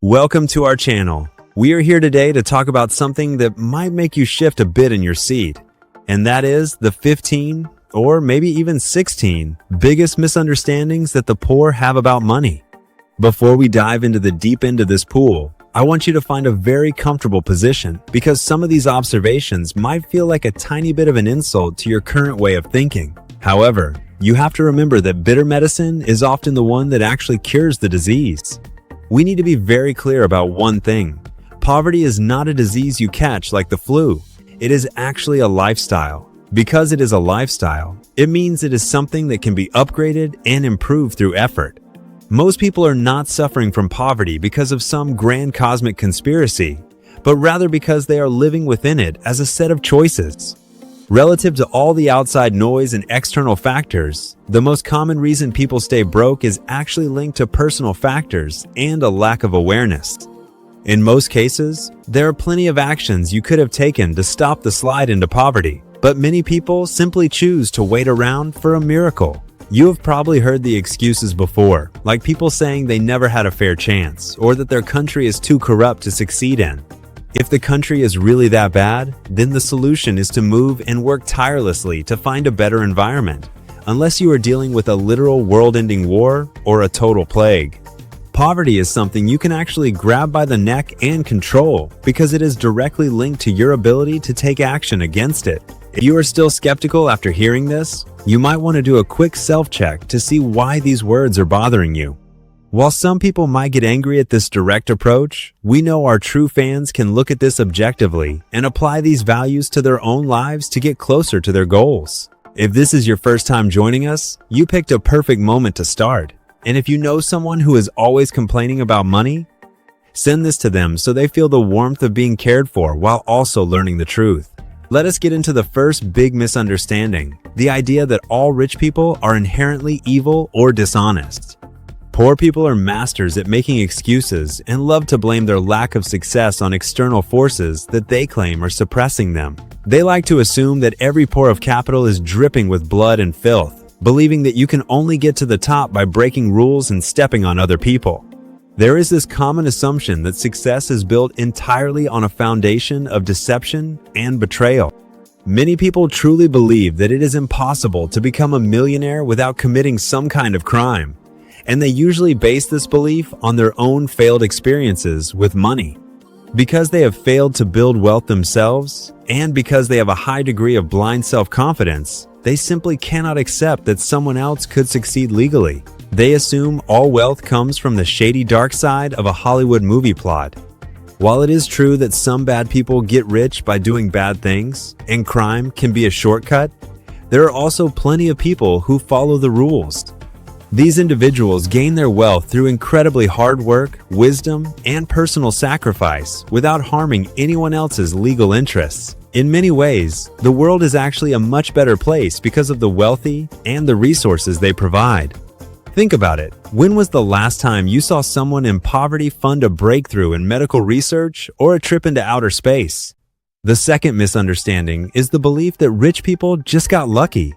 Welcome to our channel. We are here today to talk about something that might make you shift a bit in your seat, and that is the 15 or maybe even 16 biggest misunderstandings that the poor have about money. Before we dive into the deep end of this pool, I want you to find a very comfortable position because some of these observations might feel like a tiny bit of an insult to your current way of thinking. However, you have to remember that bitter medicine is often the one that actually cures the disease. We need to be very clear about one thing. Poverty is not a disease you catch like the flu. It is actually a lifestyle. Because it is a lifestyle, it means it is something that can be upgraded and improved through effort. Most people are not suffering from poverty because of some grand cosmic conspiracy, but rather because they are living within it as a set of choices. Relative to all the outside noise and external factors, the most common reason people stay broke is actually linked to personal factors and a lack of awareness. In most cases, there are plenty of actions you could have taken to stop the slide into poverty, but many people simply choose to wait around for a miracle. You have probably heard the excuses before, like people saying they never had a fair chance or that their country is too corrupt to succeed in. If the country is really that bad, then the solution is to move and work tirelessly to find a better environment, unless you are dealing with a literal world-ending war or a total plague. Poverty is something you can actually grab by the neck and control because it is directly linked to your ability to take action against it. If you are still skeptical after hearing this, you might want to do a quick self-check to see why these words are bothering you. While some people might get angry at this direct approach, we know our true fans can look at this objectively and apply these values to their own lives to get closer to their goals. If this is your first time joining us, you picked a perfect moment to start. And if you know someone who is always complaining about money, send this to them so they feel the warmth of being cared for while also learning the truth. Let us get into the first big misunderstanding, the idea that all rich people are inherently evil or dishonest. Poor people are masters at making excuses and love to blame their lack of success on external forces that they claim are suppressing them. They like to assume that every pore of capital is dripping with blood and filth, believing that you can only get to the top by breaking rules and stepping on other people. There is this common assumption that success is built entirely on a foundation of deception and betrayal. Many people truly believe that it is impossible to become a millionaire without committing some kind of crime. And they usually base this belief on their own failed experiences with money. Because they have failed to build wealth themselves, and because they have a high degree of blind self-confidence, they simply cannot accept that someone else could succeed legally. They assume all wealth comes from the shady dark side of a Hollywood movie plot. While it is true that some bad people get rich by doing bad things, and crime can be a shortcut, there are also plenty of people who follow the rules. These individuals gain their wealth through incredibly hard work, wisdom, and personal sacrifice without harming anyone else's legal interests. In many ways, the world is actually a much better place because of the wealthy and the resources they provide. Think about it. When was the last time you saw someone in poverty fund a breakthrough in medical research or a trip into outer space? The second misunderstanding is the belief that rich people just got lucky.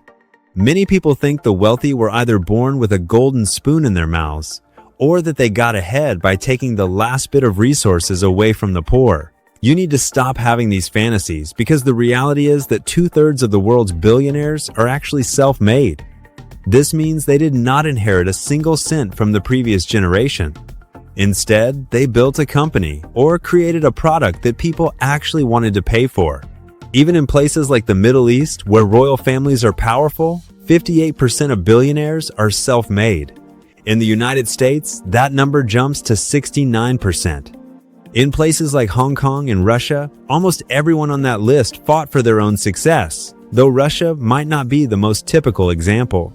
Many people think the wealthy were either born with a golden spoon in their mouths, or that they got ahead by taking the last bit of resources away from the poor. You need to stop having these fantasies because the reality is that 2/3 of the world's billionaires are actually self-made. This means they did not inherit a single cent from the previous generation. Instead, they built a company or created a product that people actually wanted to pay for. Even in places like the Middle East, where royal families are powerful, 58% of billionaires are self-made. In the United States, that number jumps to 69%. In places like Hong Kong and Russia, almost everyone on that list fought for their own success, though Russia might not be the most typical example.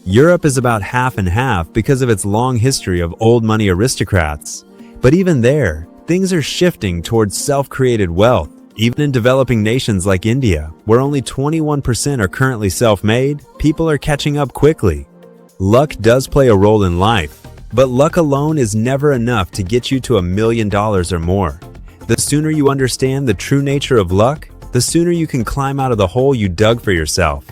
Europe is about half and half because of its long history of old money aristocrats. But even there, things are shifting towards self-created wealth. Even in developing nations like India, where only 21% are currently self-made, people are catching up quickly. Luck does play a role in life, but luck alone is never enough to get you to $1 million or more. The sooner you understand the true nature of luck, the sooner you can climb out of the hole you dug for yourself.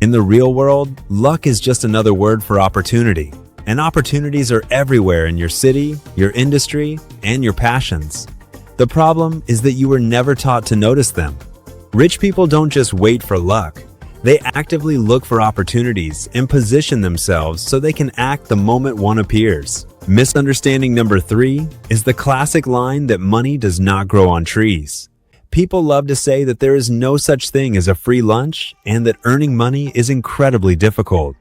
In the real world, luck is just another word for opportunity. and opportunities are everywhere in your city, your industry, and your passions. The problem is that you were never taught to notice them. Rich people don't just wait for luck. They actively look for opportunities and position themselves so they can act the moment one appears. Misunderstanding number 3 is the classic line that money does not grow on trees. People love to say that there is no such thing as a free lunch and that earning money is incredibly difficult.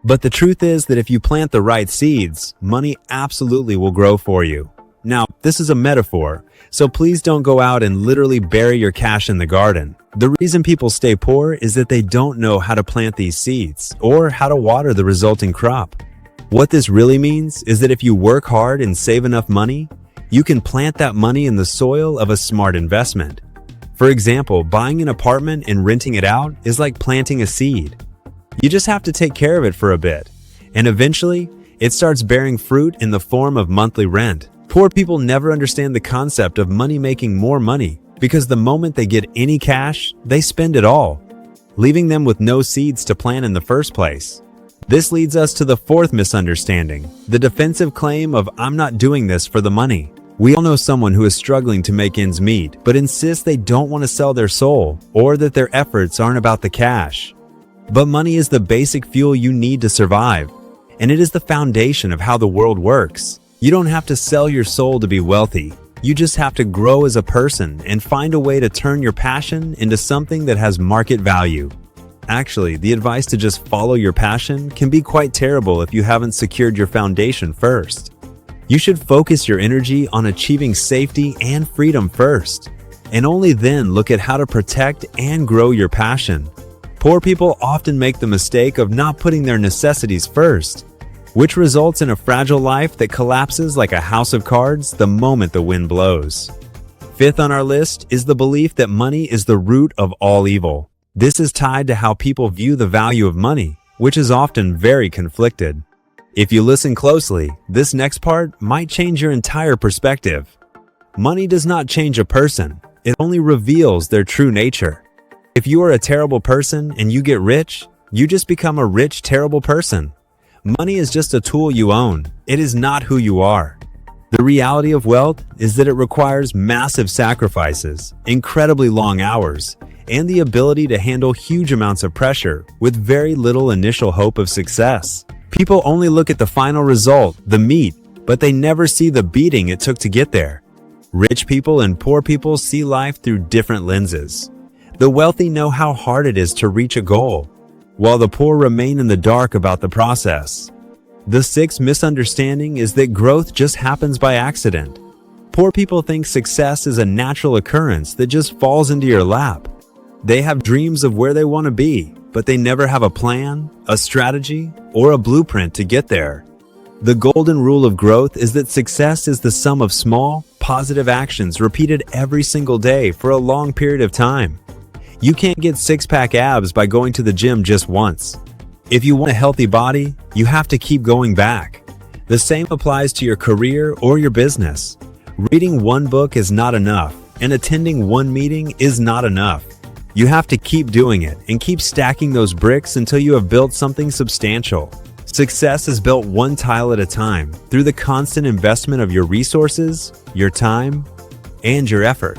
But the truth is that if you plant the right seeds, money absolutely will grow for you. Now, this is a metaphor, so please don't go out and literally bury your cash in the garden. The reason people stay poor is that they don't know how to plant these seeds or how to water the resulting crop. What this really means is that if you work hard and save enough money, you can plant that money in the soil of a smart investment. For example, buying an apartment and renting it out is like planting a seed. You just have to take care of it for a bit, and eventually, it starts bearing fruit in the form of monthly rent. Poor people never understand the concept of money making more money because the moment they get any cash, they spend it all, leaving them with no seeds to plant in the first place. This leads us to the 4th misunderstanding, the defensive claim of "I'm not doing this for the money." We all know someone who is struggling to make ends meet, but insists they don't want to sell their soul or that their efforts aren't about the cash. But money is the basic fuel you need to survive, and it is the foundation of how the world works. You don't have to sell your soul to be wealthy. You just have to grow as a person and find a way to turn your passion into something that has market value. Actually, the advice to just follow your passion can be quite terrible if you haven't secured your foundation first. You should focus your energy on achieving safety and freedom first, and only then look at how to protect and grow your passion. Poor people often make the mistake of not putting their necessities first, which results in a fragile life that collapses like a house of cards the moment the wind blows. 5th on our list is the belief that money is the root of all evil. This is tied to how people view the value of money, which is often very conflicted. If you listen closely, this next part might change your entire perspective. Money does not change a person, it only reveals their true nature. If you are a terrible person and you get rich, you just become a rich, terrible person. Money is just a tool you own. It is not who you are. The reality of wealth is that it requires massive sacrifices, incredibly long hours, and the ability to handle huge amounts of pressure with very little initial hope of success. People only look at the final result, the meat, but they never see the beating it took to get there. Rich people and poor people see life through different lenses. The wealthy know how hard it is to reach a goal, while the poor remain in the dark about the process. The 6th misunderstanding is that growth just happens by accident. Poor people think success is a natural occurrence that just falls into your lap. They have dreams of where they want to be, but they never have a plan, a strategy, or a blueprint to get there. The golden rule of growth is that success is the sum of small, positive actions repeated every single day for a long period of time. You can't get six-pack abs by going to the gym just once. If you want a healthy body, you have to keep going back. The same applies to your career or your business. Reading one book is not enough, and attending one meeting is not enough. You have to keep doing it and keep stacking those bricks until you have built something substantial. Success is built one tile at a time through the constant investment of your resources, your time, and your effort.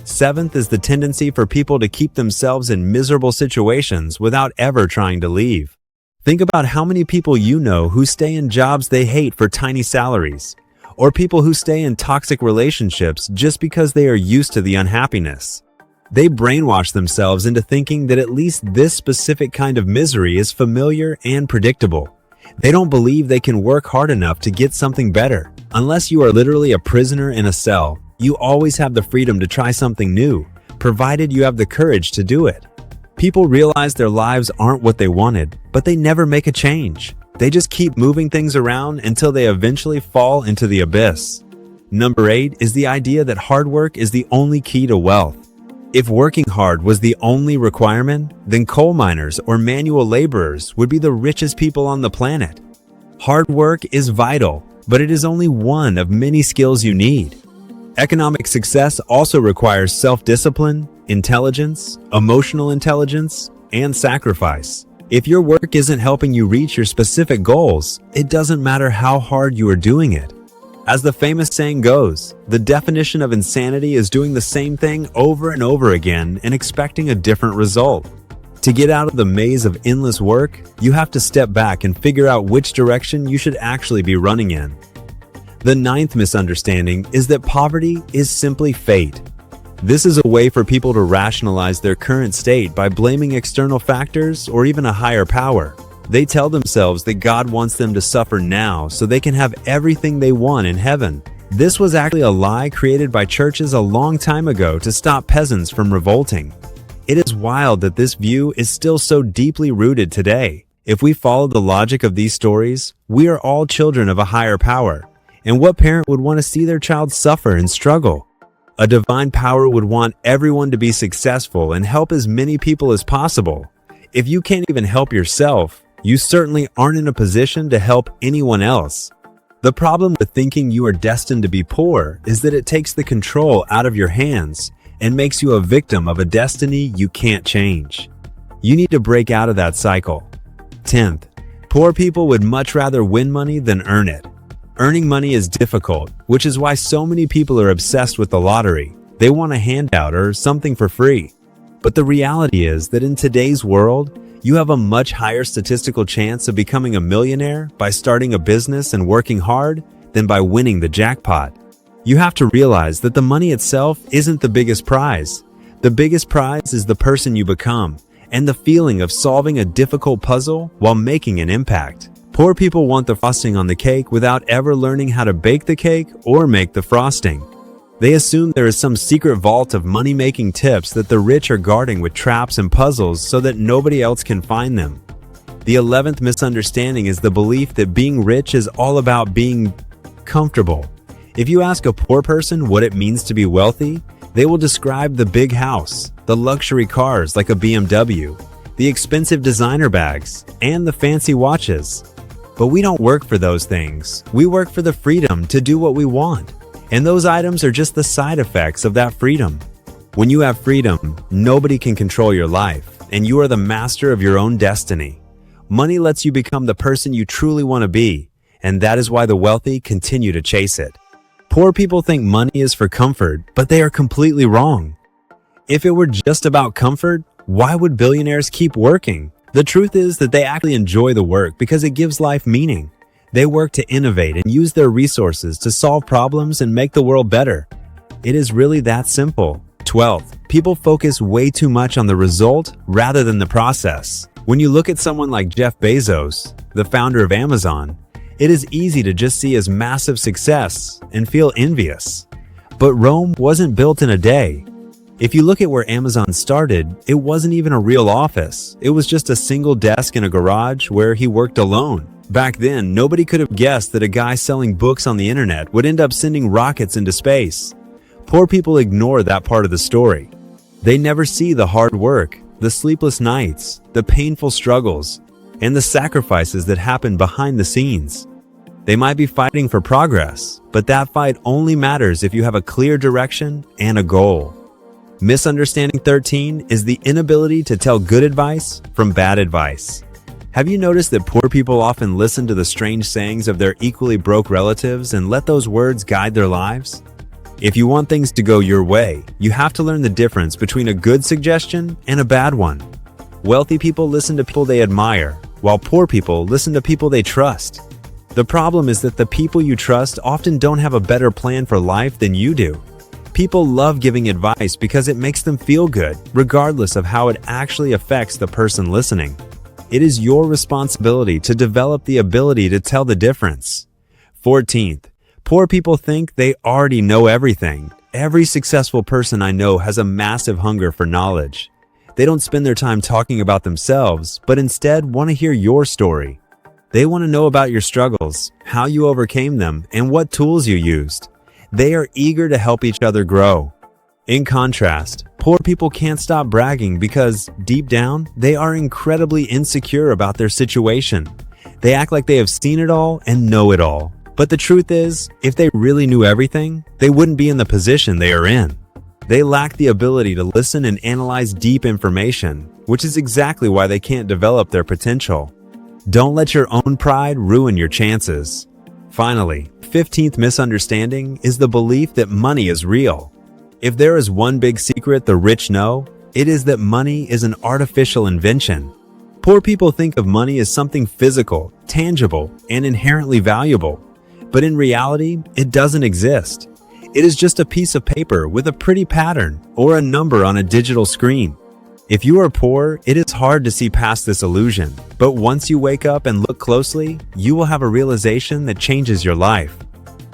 7th is the tendency for people to keep themselves in miserable situations without ever trying to leave. Think about how many people you know who stay in jobs they hate for tiny salaries, or people who stay in toxic relationships just because they are used to the unhappiness. They brainwash themselves into thinking that at least this specific kind of misery is familiar and predictable. They don't believe they can work hard enough to get something better. Unless you are literally a prisoner in a cell, you always have the freedom to try something new, provided you have the courage to do it. People realize their lives aren't what they wanted, but they never make a change. They just keep moving things around until they eventually fall into the abyss. Number 8 is the idea that hard work is the only key to wealth. If working hard was the only requirement, then coal miners or manual laborers would be the richest people on the planet. Hard work is vital, but it is only one of many skills you need. Economic success also requires self-discipline, intelligence, emotional intelligence, and sacrifice. If your work isn't helping you reach your specific goals, it doesn't matter how hard you are doing it. As the famous saying goes, the definition of insanity is doing the same thing over and over again and expecting a different result. To get out of the maze of endless work, you have to step back and figure out which direction you should actually be running in. The ninth misunderstanding is that poverty is simply fate. This is a way for people to rationalize their current state by blaming external factors or even a higher power. They tell themselves that God wants them to suffer now so they can have everything they want in heaven. This was actually a lie created by churches a long time ago to stop peasants from revolting. It is wild that this view is still so deeply rooted today. If we follow the logic of these stories, we are all children of a higher power. And what parent would want to see their child suffer and struggle? A divine power would want everyone to be successful and help as many people as possible. If you can't even help yourself, you certainly aren't in a position to help anyone else. The problem with thinking you are destined to be poor is that it takes the control out of your hands and makes you a victim of a destiny you can't change. You need to break out of that cycle. 10th, poor people would much rather win money than earn it. Earning money is difficult, which is why so many people are obsessed with the lottery. They want a handout or something for free. But the reality is that in today's world, you have a much higher statistical chance of becoming a millionaire by starting a business and working hard than by winning the jackpot. You have to realize that the money itself isn't the biggest prize. The biggest prize is the person you become and the feeling of solving a difficult puzzle while making an impact. Poor people want the frosting on the cake without ever learning how to bake the cake or make the frosting. They assume there is some secret vault of money-making tips that the rich are guarding with traps and puzzles so that nobody else can find them. The 11th misunderstanding is the belief that being rich is all about being comfortable. If you ask a poor person what it means to be wealthy, they will describe the big house, the luxury cars like a BMW, the expensive designer bags, and the fancy watches. But we don't work for those things. We work for the freedom to do what we want. And those items are just the side effects of that freedom. When you have freedom, nobody can control your life, and you are the master of your own destiny. Money lets you become the person you truly want to be, and that is why the wealthy continue to chase it. Poor people think money is for comfort, but they are completely wrong. If it were just about comfort, why would billionaires keep working? The truth is that they actually enjoy the work because it gives life meaning. They work to innovate and use their resources to solve problems and make the world better. It is really that simple. 12th, people focus way too much on the result rather than the process. When you look at someone like Jeff Bezos, the founder of Amazon, it is easy to just see his massive success and feel envious. But Rome wasn't built in a day. If you look at where Amazon started, it wasn't even a real office. It was just a single desk in a garage where he worked alone. Back then, nobody could have guessed that a guy selling books on the internet would end up sending rockets into space. Poor people ignore that part of the story. They never see the hard work, the sleepless nights, the painful struggles, and the sacrifices that happen behind the scenes. They might be fighting for progress, but that fight only matters if you have a clear direction and a goal. Misunderstanding 13 is the inability to tell good advice from bad advice. Have you noticed that poor people often listen to the strange sayings of their equally broke relatives and let those words guide their lives? If you want things to go your way, you have to learn the difference between a good suggestion and a bad one. Wealthy people listen to people they admire, while poor people listen to people they trust. The problem is that the people you trust often don't have a better plan for life than you do. People love giving advice because it makes them feel good, regardless of how it actually affects the person listening. It is your responsibility to develop the ability to tell the difference. 14th, poor people think they already know everything. Every successful person I know has a massive hunger for knowledge. They don't spend their time talking about themselves, but instead want to hear your story. They want to know about your struggles, how you overcame them, and what tools you used. They are eager to help each other grow. In contrast, poor people can't stop bragging because, deep down, they are incredibly insecure about their situation. They act like they have seen it all and know it all. But the truth is, if they really knew everything, they wouldn't be in the position they are in. They lack the ability to listen and analyze deep information, which is exactly why they can't develop their potential. Don't let your own pride ruin your chances. Finally, 15th misunderstanding is the belief that money is real. If there is one big secret the rich know, it is that money is an artificial invention. Poor people think of money as something physical, tangible, and inherently valuable. But in reality, it doesn't exist. It is just a piece of paper with a pretty pattern or a number on a digital screen. If you are poor, it is hard to see past this illusion. But once you wake up and look closely, you will have a realization that changes your life.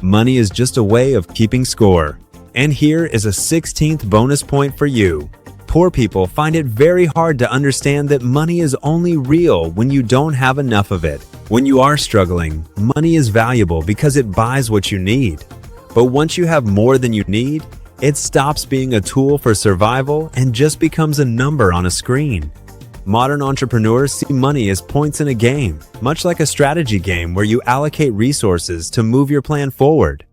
Money is just a way of keeping score. And here is a 16th bonus point for you. Poor people find it very hard to understand that money is only real when you don't have enough of it. When you are struggling, money is valuable because it buys what you need. But once you have more than you need, it stops being a tool for survival and just becomes a number on a screen. Modern entrepreneurs see money as points in a game, much like a strategy game where you allocate resources to move your plan forward.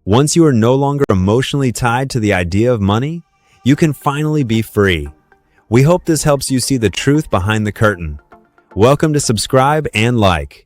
Once you are no longer emotionally tied to the idea of money, you can finally be free. We hope this helps you see the truth behind the curtain. Welcome to subscribe and like.